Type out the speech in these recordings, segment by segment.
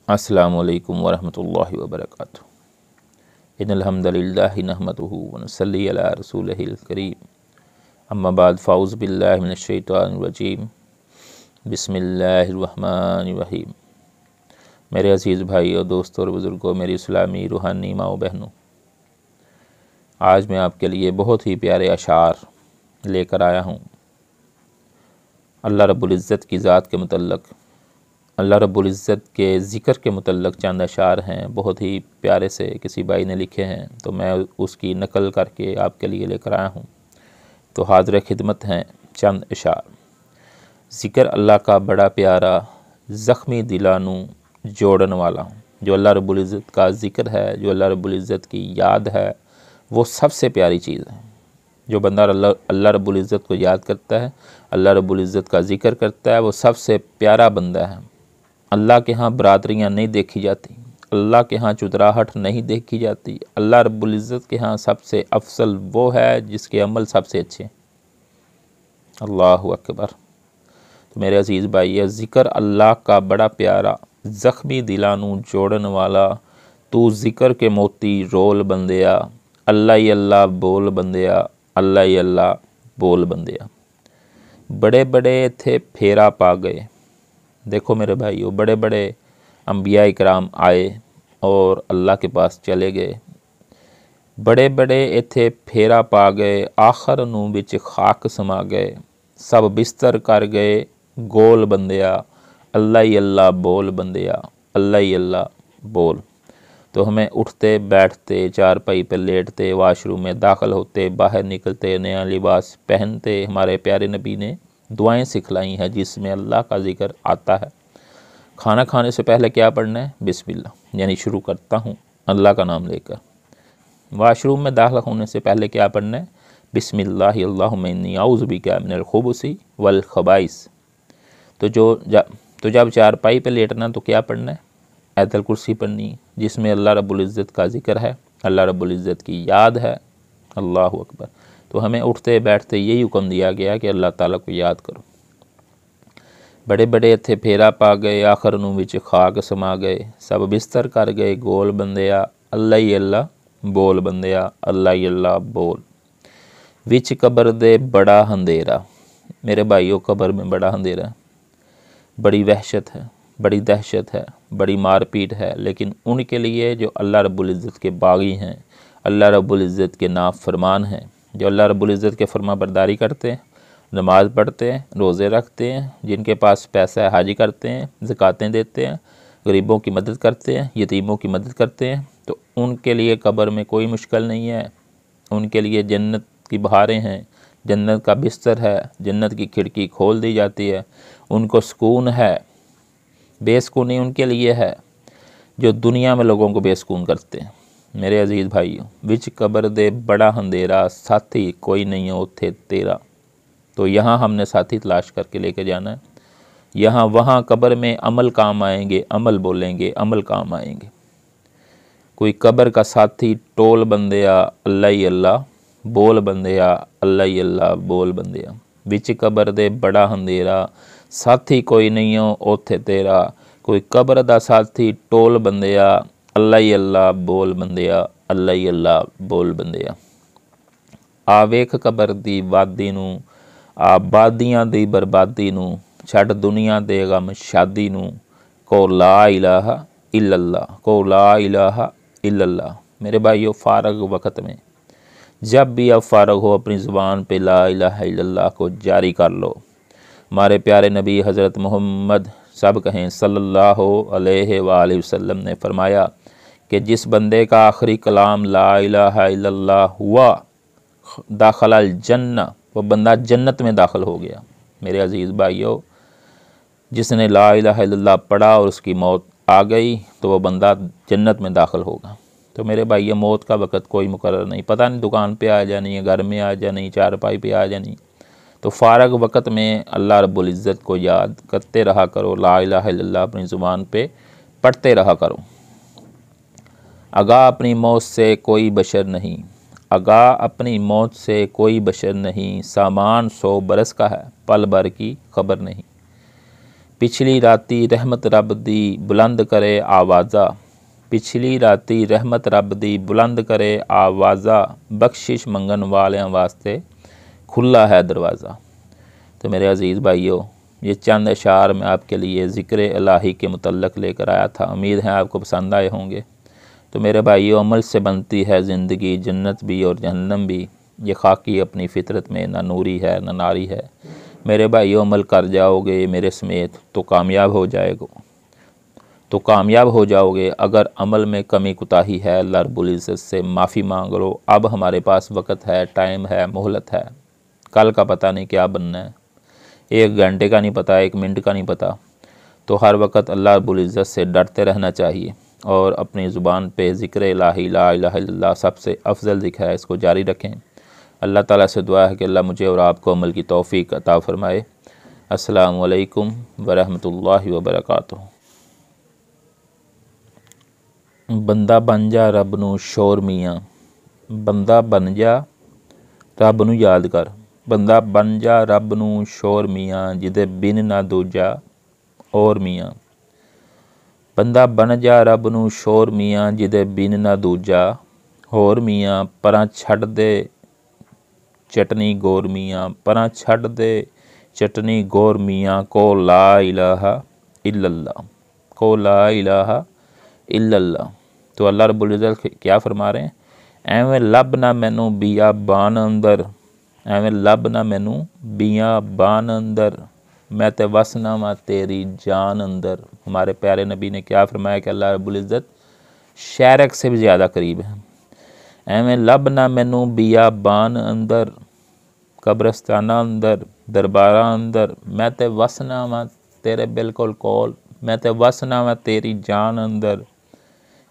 अस्सलामुअलैकुम वरहमतुल्लाहि वबरकातुहू। इन्नल हम्दलिल्लाहि नहमदुहु व नसल्ली अला रसूलिहिल करीम। अम्मा बाद फ़ाऊज़ु बिल्लाहि मिनश शैतानिर रजीम। बिस्मिल्लाहिर रहमानिर रहीम। मेरे अज़ीज़ भाइयों, दोस्तों और बुज़ुर्गों, मेरी इस्लामी रूहानी माओ बहनों, आज मैं आपके लिए बहुत ही प्यारे अशार लेकर आया हूँ। अल्लाह रब्बुल इज़्ज़त की ज़ात के मुतल्लक़, अल्लाह रब्बुल इज़्ज़त के ज़िक्र के मुतल्लक़ चंद अशार हैं, बहुत ही प्यारे से किसी भाई ने लिखे हैं, तो मैं उसकी नकल करके आपके लिए लेकर आया हूँ। तो हाज़िर खिदमत हैं चंद अशार। ज़िक्र अल्लाह का बड़ा प्यारा, ज़ख्मी दिलानू जोड़न वाला। जो अल्लाह रब्बुल इज़्ज़त का ज़िक्र है, जो अल्लाह रब्बुल इज़्ज़त की याद है, वो सबसे प्यारी चीज़ है। जो बंदा अल्लाह रब्बुल इज़्ज़त को याद करता है, अल्लाह रब्बुल इज़्ज़त का ज़िक्र करता है, वो सबसे प्यारा बंदा है। अल्लाह के यहाँ बरादरियाँ नहीं देखी जाती, अल्लाह के यहाँ चुतराहट नहीं देखी जाती। अल्लाह रब्बुल इज़्ज़त के यहाँ सबसे अफसल वो है जिसके अमल सबसे अच्छे हैं। अल्लाहु अकबर। तो मेरे अज़ीज़ भाई, ज़िक्र अल्लाह का बड़ा प्यारा, ज़ख्मी दिलानू जोड़न वाला, तू ज़िक्र के मोती रोल बंदिया, अल्लाह ही अल्लाह बोल बंदिया, अल्लाह ही अल्लाह बोल बंदिया। बड़े बड़े थे फेरा पा गए। देखो मेरे भाइयों, बड़े बड़े अंबिया इकराम आए और अल्लाह के पास चले गए। बड़े बड़े इथे फेरा पा गए, आखर नू विच खाक समा गए। सब बिस्तर कर गए गोल बंदिया, अल्लाह ही अल्लाह बोल बंदिया, अल्लाह ही अल्लाह बोल। तो हमें उठते बैठते, चारपाई पर लेटते, वाशरूम में दाखिल होते, बाहर निकलते, नया लिबास पहनते, हमारे प्यारे नबी ने दुआएं सिखलाई हैं जिसमें अल्लाह का ज़िक्र आता है। खाना खाने से पहले क्या पढ़ना है? बिस्मिल्लाह, यानी शुरू करता हूँ अल्लाह का नाम लेकर। वाशरूम में दाखिल होने से पहले क्या पढ़ना है? बिस्मिल्लाहि अल्लाहुम्मा इन्नी औज़ु बिका मिनल खुबुसी वल खबाइस। तो जब चारपाई पे लेटना तो क्या पढ़ना है? आयतुल कुर्सी पढ़नी, जिसमें अल्लाह रब्बुल इज़्ज़त का ज़िक्र है, अल्लाह रब्बुल इज़्ज़त की याद है। अल्लाहु अकबर। तो हमें उठते बैठते यही हुक्म दिया गया कि अल्लाह ताला को याद करो। बड़े बड़े थे फेरा पा गए, आखर नू विच खाक समा गए। सब बिस्तर कर गए गोल बंदिया, अल्लाह ही अल्लाह बोल बंदिया, अल्लाह ही अल्लाह बोल। विच कबर दे बड़ा अंधेरा। मेरे भाइयों, कबर में बड़ा अंधेरा है, बड़ी वहशत है, बड़ी दहशत है, बड़ी मारपीट है, लेकिन उनके लिए जो अल्लाह रब्बुल इज़्ज़त के बागी हैं, अल्लाह रब्बुल इज़्ज़त के नाफरमान हैं, जो अल्लाह रब्बुल इज़्ज़त के फरमा बरदारी करते हैं, नमाज़ पढ़ते हैं, रोज़े रखते हैं, जिनके पास पैसा है हाजी करते हैं, ज़कातें देते हैं, गरीबों की मदद करते हैं, यतीमों की मदद करते हैं, तो उनके लिए कब्र में कोई मुश्किल नहीं है। उनके लिए जन्नत की बहारें हैं, जन्नत का बिस्तर है, जन्नत की खिड़की खोल दी जाती है, उनको सुकून है। बेसुकूनी उनके लिए है जो दुनिया में लोगों को बेसुकून करते हैं। मेरे अजीज़ भाइयों, विच कबर दे बड़ा अंधेरा, साथी कोई नहीं है उथे तेरा। तो यहाँ हमने साथी तलाश करके लेके जाना है। यहाँ वहाँ कब्र में अमल काम आएंगे, अमल बोलेंगे, अमल काम आएंगे। कोई कब्र का साथी टोल बंदिया, अल्लाह ही अल्लाह बोल बंदिया, अल्लाह ही अल्लाह बोल बंदिया। विच कब्र दे बड़ा अंधेरा, साथी कोई नहीं हो ओथे तेरा। कोई कब्र दा साथी टोल बंदिया, अल्लाह ही अल्लाह बोल बंदिया, अल्लाह ही अल्लाह बोल बंदिया। आ वेख कब्र दी वादी नू, आबादियां दी बर्बादी नू, छड़ दुनिया दे गम शादी नू, को ला इलाहा इल्लल्लाह, को ला इलाहा इल्लल्लाह। मेरे भाइयों, फारग वक़्त में जब भी आप फारग हो, अपनी ज़ुबान पे ला इलाहा इल्लल्लाह को जारी कर लो। हमारे प्यारे नबी हज़रत मोहम्मद, सब कहें सल्लल्लाहु अलैहि वसल्लम ने फरमाया कि जिस बंदे का आखिरी कलाम ला इलाहा इल्लल्लाह हुआ, दाखिल जन्नत, वो बंदा जन्नत में दाखिल हो गया। मेरे अज़ीज़ भाइयों, जिसने ला इलाहा इल्लल्लाह पढ़ा और उसकी मौत आ गई तो वो बंदा जन्नत में दाखिल होगा। तो मेरे भाई, मौत का वक़्त कोई मुकर्रर नहीं, पता नहीं दुकान पे आ जानी है, घर में आ जानी, चारपाई पे आ जानी। तो फारग वक़्त में अल्लाह रब्बुल इज़्ज़त को याद करते रहा करो, ला इलाहा इल्लल्लाह अपनी ज़ुबान पे पढ़ते रहा करो। आगाह अपनी मौत से कोई बशर नहीं, आगाह अपनी मौत से कोई बशर नहीं, सामान 100 बरस का है, पल भर की खबर नहीं। पिछली राती रहमत रब दी बुलंद करे आवाज़ा, पिछली राती रहमत रब दी बुलंद करे आवाज़ा, बख्शिश मंगन वालियां वास्ते खुला है दरवाज़ा। तो मेरे अज़ीज़ भाइयों, ये चंद अशार मैं आपके लिए ज़िक्र इलाही के मुतल्लक़ लेकर आया था। उम्मीद है आपको पसंद आए होंगे। तो मेरे भाइयों, अमल से बनती है ज़िंदगी, जन्नत भी और जहन्नम भी। ये खाकी अपनी फ़ितरत में ना नूरी है ना नारी है। मेरे भाइयों, अमल कर जाओगे मेरे समेत तो कामयाब हो जाओगे। अगर अमल में कमी कुताही है, अल्लाह रब्बुल इज़्ज़त से माफ़ी मांग लो। अब हमारे पास वक़्त है, टाइम है, मोहलत है। कल का पता नहीं क्या बनना है, 1 घंटे का नहीं पता, 1 मिनट का नहीं पता। तो हर वक़्त अल्लाह रब्बुल इज़्ज़त से डरते रहना चाहिए और अपनी ज़ुबान पे ज़िक्र इलाही ला इलाहा इल्लल्लाह सबसे अफजल ज़िक्र है, इसको जारी रखें। अल्लाह ताला से दुआ है कि अल्लाह मुझे और आपको अमल की तौफ़ीक अता फ़रमाए। अस्सलामु अलैकुम वरहमतुल्लाहि वबरकातुहू। बंदा बन जा रब नू शोर मियाँ, बंदा बन जा रब नू याद कर। बंदा बन जा रब नू शोर मियाँ, जिदे बिन ना दूजा और मियाँ। बंदा बन जा रब नू शोर मियाँ, जिदे बिन ना दूजा होर मियाँ। परां छड्ड दे चटनी गोर मियाँ, परां छड्ड दे चटनी गोर मियाँ। को ला इलाहा इल्लल्लाह, को ला इलाहा इल्लल्लाह। तो अल्लाह रब्बुल इज़्ज़त क्या फरमा रहे हैं? एवें लभ ना मैनू बियाबान अंदर, एवें लभ ना मैनू बियाबान अंदर, मैं ते वसना वा तेरी जान अंदर। हमारे प्यारे नबी ने क्या फरमाया कि अल्लाह रब्बुल इज़्ज़त शारक से भी ज़्यादा करीब है। एवें लभ ना मैनू बियाबान अंदर, कब्रस्ताना अंदर, दरबारा अंदर, मैं ते वसना वा तेरे बिल्कुल कोल, मैं ते वसना वा तेरी जान अंदर।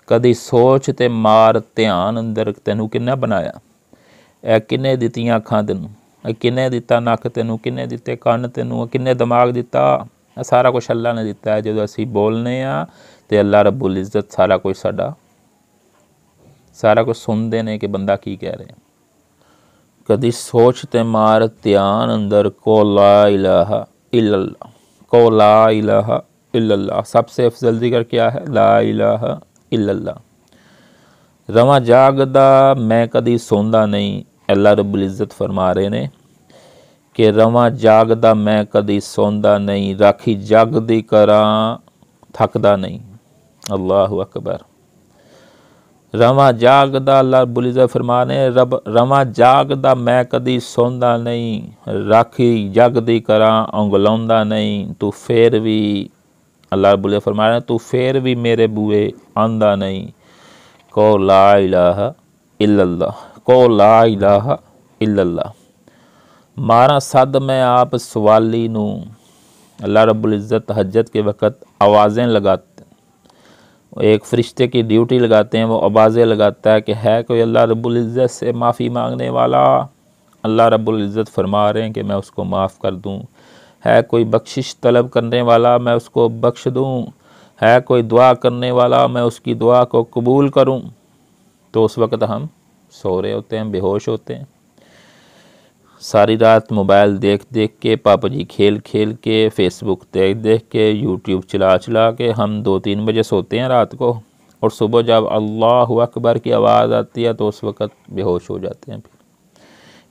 कदी सोच ते मार ध्यान अंदर, तेनू किन्ने बनाया? ए किन्ने दित्तियां अखां तेनू? किन्ने दिता नक तेनू? किन्ने दिते कन्न तेनू? किन्ने दिमाग दिता? सारा कुछ अल्लाह ने दिता है। जो असी बोलने आ तो अल्लाह रब्बुल इज़्ज़त सारा कुछ सुनते हैं कि बंदा की कह रहे। कदी सोच ते मार ध्यान अंदर, को ला इलाहा इल्लल्लाह, को ला इलाहा इल्लल्लाह। सबसे अफजल जिक्र क्या है? ला इलाहा इल्लल्लाह। रवां जागदा मैं कदी सोंदा नहीं, अल्लाह रब्बुल इज़्ज़त फरमा रहे ने कि रवां जागदा मैं कदी सोंदा नहीं, राखी जागदी करां थकदा नहीं। अल्लाहु अकबर। रवां जागदा, अल्लाह रब्बुल इज़्ज़त फरमा रहे रवां जागदा मैं कदी सोंदा नहीं, राखी जागदी करां उंगलाउंदा नहीं। तू फिर भी, अल्लाह रब्बुल इज़्ज़त फरमा रहे तू फिर भी मेरे बूए आंदा नहीं। को ला इलाहा इल्लल्लाह, को ला इलाहा इल्लल्लाह। मारा सद मैं आप सवाली नू, अल्लाह रब्बुल इज़्ज़त तहज्जुद के वक़्त आवाज़ें लगाते, एक फ़रिश्ते की ड्यूटी लगाते हैं, वो आवाज़ें लगाता है कि है कोई अल्लाह रब्बुल इज़्ज़त से माफ़ी मांगने वाला। अल्लाह रब्बुल इज़्ज़त फरमा रहे हैं कि मैं उसको माफ़ कर दूँ। है कोई बख्शिश तलब करने वाला, मैं उसको बख्श दूँ। है कोई दुआ करने वाला, मैं उसकी दुआ को कबूल करूँ। तो उस वक़्त हम सो रहे होते हैं, बेहोश होते हैं, सारी रात मोबाइल देख देख के, पापा खेल खेल के, फेसबुक देख देख के, यूट्यूब चला चला के हम 2-3 बजे सोते हैं रात को। और सुबह जब अल्लाहु अकबर की आवाज़ आती है तो उस वक़्त बेहोश हो जाते हैं।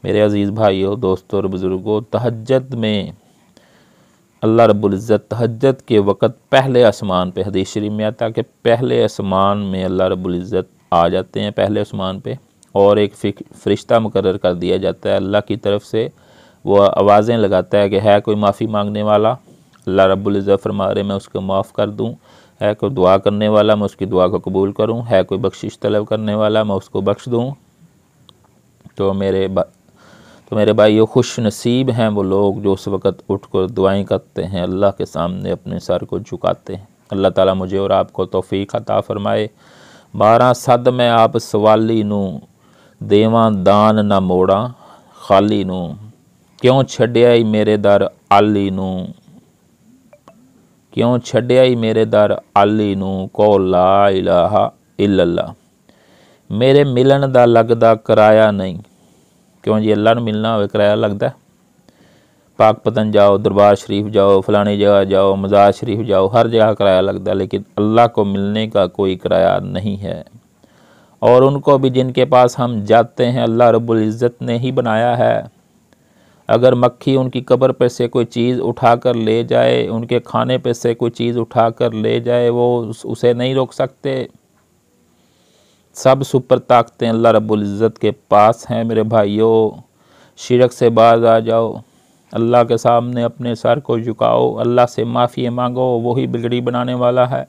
मेरे अज़ीज़ भाइयों, दोस्तों और बुज़ुर्गों, तहज्जुद में अल्लाह रब्बुल इज़्ज़त तहज्जुद के वक़्त पहले आसमान पे, हदीस शरीफ में आता है कि पहले आसमान में अल्लाह रब्बुल इज़्ज़त आ जाते हैं, पहले आसमान पे, और एक फ़रिश्ता मुकर्रर कर दिया जाता है अल्लाह की तरफ से। वो आवाज़ें लगाता है कि है कोई माफ़ी मांगने वाला, अल्लाह रब्बुल इज़्ज़त फरमा रहे मैं उसको माफ़ कर दूँ। है कोई दुआ करने वाला, मैं उसकी दुआ को कबूल करूँ। है कोई बख्शिश तलब करने वाला, मैं उसको बख्श दूँ। तो मेरे भाइयों, खुश नसीब हैं वो लोग जो उस वक़्त उठ कर दुआएँ करते हैं, अल्लाह के सामने अपने सर को झुकाते हैं। अल्लाह ताला मुझे और आपको तौफ़ीक अता फ़रमाए। 12 सद मैं आप सवाली नू, देवां दान ना मोड़ा खाली नू। क्यों छड्डिया ही मेरे दर आली नू, क्यों छड्डिया ही मेरे दर आली नू। को ला इलाहा इल्लल्लाह। मेरे मिलन दा लगदा कराया नहीं। क्यों जी, अल्लाह नूं मिलना होवे कराया लगदा? पाक पतन जाओ, दरबार शरीफ जाओ, फ़लानी जगह जाओ, मज़ार शरीफ जाओ, हर जगह किराया लगता है, लेकिन अल्लाह को मिलने का कोई किराया नहीं है। और उनको भी जिनके पास हम जाते हैं अल्लाह रब्बुल इज़्ज़त ने ही बनाया है। अगर मक्खी उनकी कब्र पे से कोई चीज़ उठा कर ले जाए, उनके खाने पे से कोई चीज़ उठा कर ले जाए, वो उसे नहीं रोक सकते। सब सुपर ताकतें अल्लाह रब्बुल इज़्ज़त के पास हैं। मेरे भाइयों, शिरक से बाज आ जाओ, अल्लाह के सामने अपने सर को झुकाओ, अल्लाह से माफ़ी मांगो। वही बिगड़ी बनाने वाला है,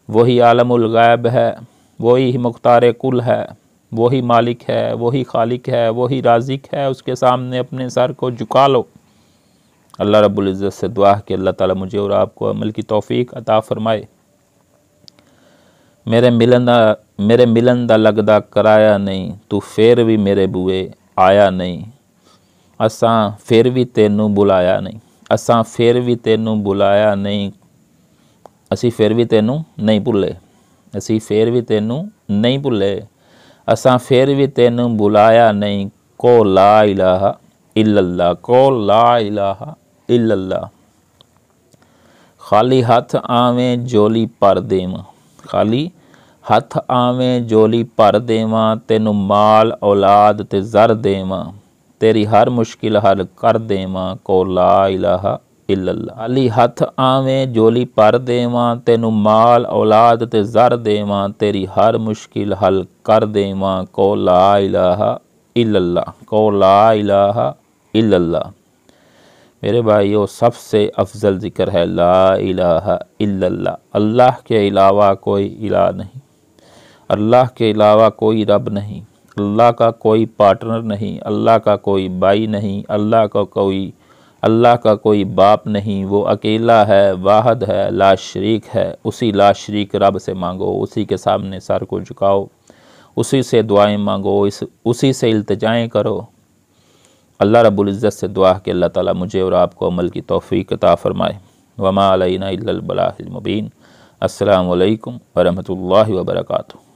वही आलमुल गायब है, वही मुख्तार कुल है, वही मालिक है, वही खालिक है, वही राज़िक है। उसके सामने अपने सर को झुका लो। अल्लाह रब्बुल इज़्ज़त से दुआ है कि अल्लाह ताला मुझे और आपको अमल की तौफीक अता फरमाए। मेरे मिलन दा लगदा कराया नहीं, तू फिर भी मेरे बूए आया नहीं। असां फिर भी तेनू बुलाया नहीं, असां फिर भी तेनू बुलाया नहीं, असी फिर भी तेनू नहीं भुले, असी फिर भी तेनू नहीं भुले, असां फिर भी तेनू बुलाया नहीं। को ला इलाहा इल्लल्लाह, को ला इलाहा इल्लल्लाह। खाली हथ आवें जोली पर देवां, खाली हथ आवें जोली भर देवां, तेनू माल औलाद ते ज़र देवां, तेरी हर मुश्किल हल कर देवां। को ला इलाहा इल्लल्लाह। खाली हथ आवें जोली भर देवां, तेनू माल औलाद ते ज़र देवां, तेरी हर मुश्किल हल कर देवां। को ला इलाहा इल्लल्लाह, को ला इलाहा इल्लल्लाह। मेरे भाइयों, सबसे अफजल ज़िक्र है ला इलाहा इल्लल्लाह। अल्लाह के अलावा कोई इलाह नहीं, अल्लाह के अलावा कोई रब नहीं, अल्लाह का कोई पार्टनर नहीं, अल्लाह का कोई भाई नहीं, अल्लाह का कोई बाप नहीं। वो अकेला है, वाहद है, ला शरीक है। उसी ला शरीक रब से मांगो, उसी के सामने सर को झुकाओ, उसी से दुआएं मांगो, उसी से इल्तिजाएं करो। अल्लाह रब्बुल इज़्ज़त से दुआ कि अल्लाह ताला मुझे और आपको अमल की तौफीक अता फ़रमाए। वमा अलैना इल्लल बलागुल मुबीन। अस्सलामु अलैकुम व रहमतुल्लाहि व बरकातुहू।